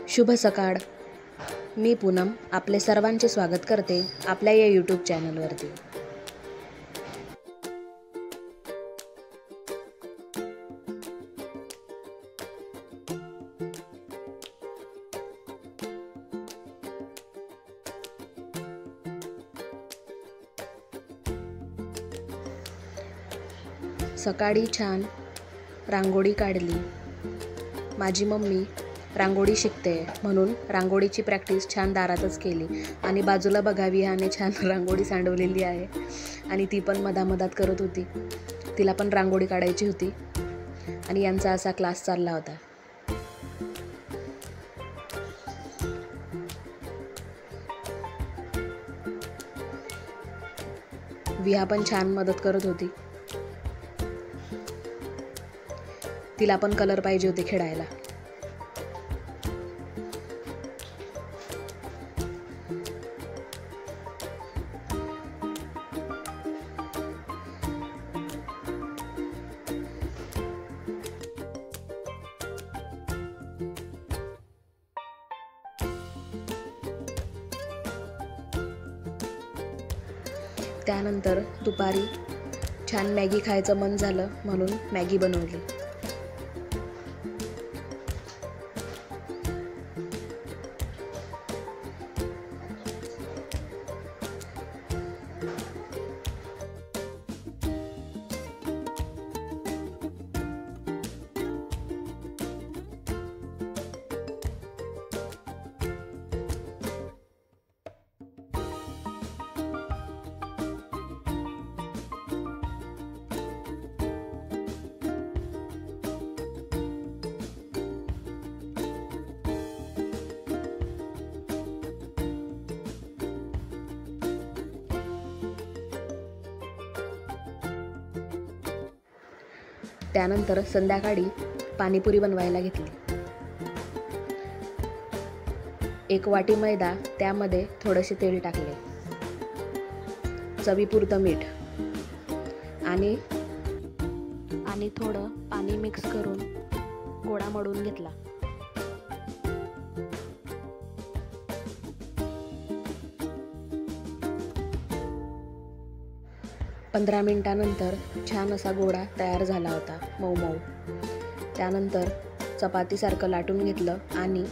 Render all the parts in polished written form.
शुभ सकाळ. मी पूनम आपले सर्वांचे स्वागत करते आपल्या या यूट्यूब चॅनलवरती. सकाळी छान रांगोळी काढली. माझी मम्मी रांगोळी शिकते म्हणून रांगोळीची प्रॅक्टिस छान दारातच केली आणि बाजूला बघावी ह्याने छान रांगोळी सांडवलेली आहे आणि ती पण मधामधात करत होती. तिला पण रांगोळी काढायची होती आणि यांचा असा क्लास चालला होता. विहा पण छान मदत करत होती. तिला पण कलर पाहिजे होते खेळायला. त्यानंतर दुपारी छान मॅगी खायचं मन झालं म्हणून मॅगी बनवली. त्यानंतर संध्याकाळी पाणीपुरी बनवायला घेतली. 1 वाटी मैदा, त्यामध्ये थोडेसे तेल टाकले, चवीपुरतं मीठ आणि थोडं पाणी मिक्स करून गोळा मळून घेतला. पंधरा मिनिटानंतर छान असा गोळा तयार झाला होता, मऊ मऊ. त्यानंतर चपातीसारखं लाटून घेतलं आणि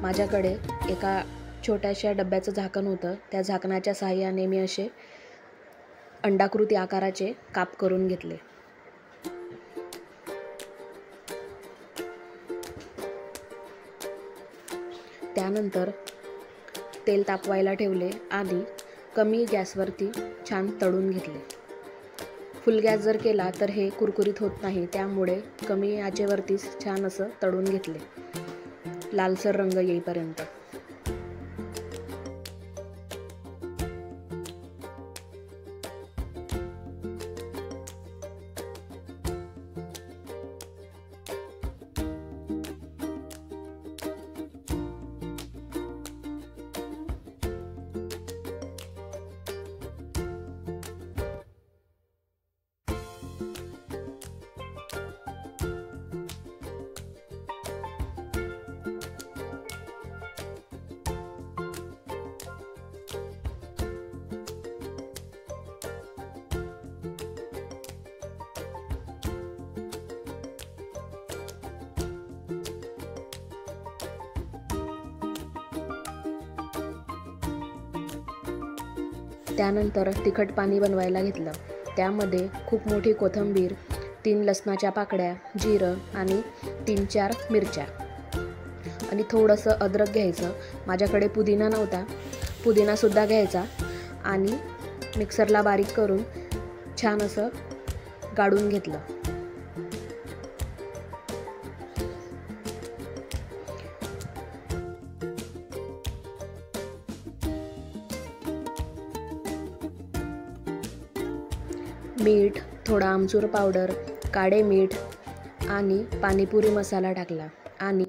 माझ्याकडे एका छोट्याशा डब्याचं झाकण होतं. त्या झाकणाच्या साहाय्याने मी असे अंडाकृती आकाराचे काप करून घेतले. त्यानंतर तेल तापवायला ठेवले आणि कमी गॅसवरती छान तळून घेतले. फुल गॅस जर केला तर हे कुरकुरीत होत नाही, त्यामुळे कमी आचेवरतीच छान असं तळून घेतले, लालसर रंग येईपर्यंत. त्यानंतर तिखट पाणी बनवायला घेतलं. त्यामध्ये खूप मोठी कोथिंबीर, 3 लसणाच्या पाकळ्या, जिरं आणि 3-4 मिरच्या आणि थोडंसं अद्रक घ्यायचं. माझ्याकडे पुदिना नव्हता, पुदिनासुद्धा घ्यायचा आणि मिक्सरला बारीक करून छान असं गाळून घेतलं. मीठ, थोडा आमचूर पावडर, काळे मीठ आणि पाणीपुरी मसाला टाकला आणि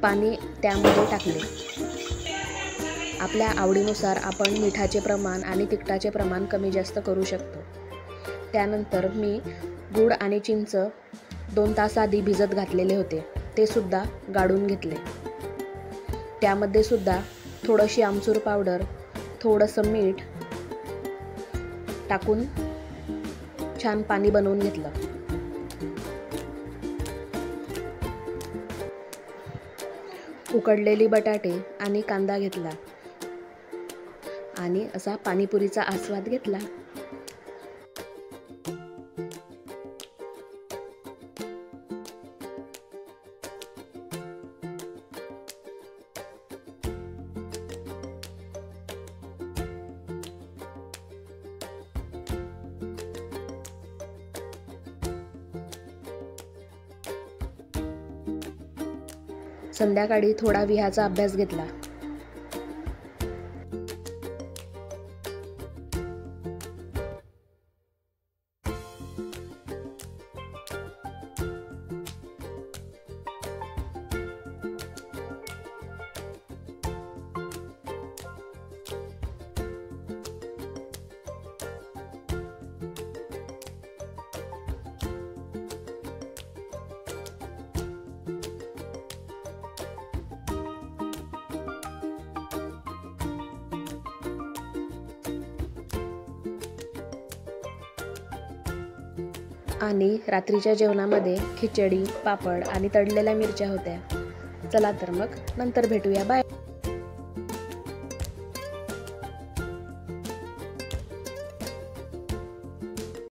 पाणी त्यामध्ये टाकले आपल्या आवडीनुसार आपण मिठाचे प्रमाण आणि तिखटाचे प्रमाण कमी जास्त करू शकतो. त्यानंतर मी गूळ आणि चिंच 2 तास आधी भिजत घातलेले होते, ते सुद्धा गाळून घेतले. त्यामध्ये सुद्धा थोडीशी आमचूर पावडर, थोडंसं मीठ टाकून छान पाणी बनवून घेतलं. उकडलेली बटाटे आणि कांदा घेतला आणि असा पाणीपुरीचा आस्वाद घेतला. संध्याकाळी थोडा विहाचा अभ्यास घेतला. आणि रात्रीच्या जेवणामध्ये खिचडी, पापड आणि तळलेल्या मिरच्या होत्या. चला तर मग नंतर भेटूया. बाय.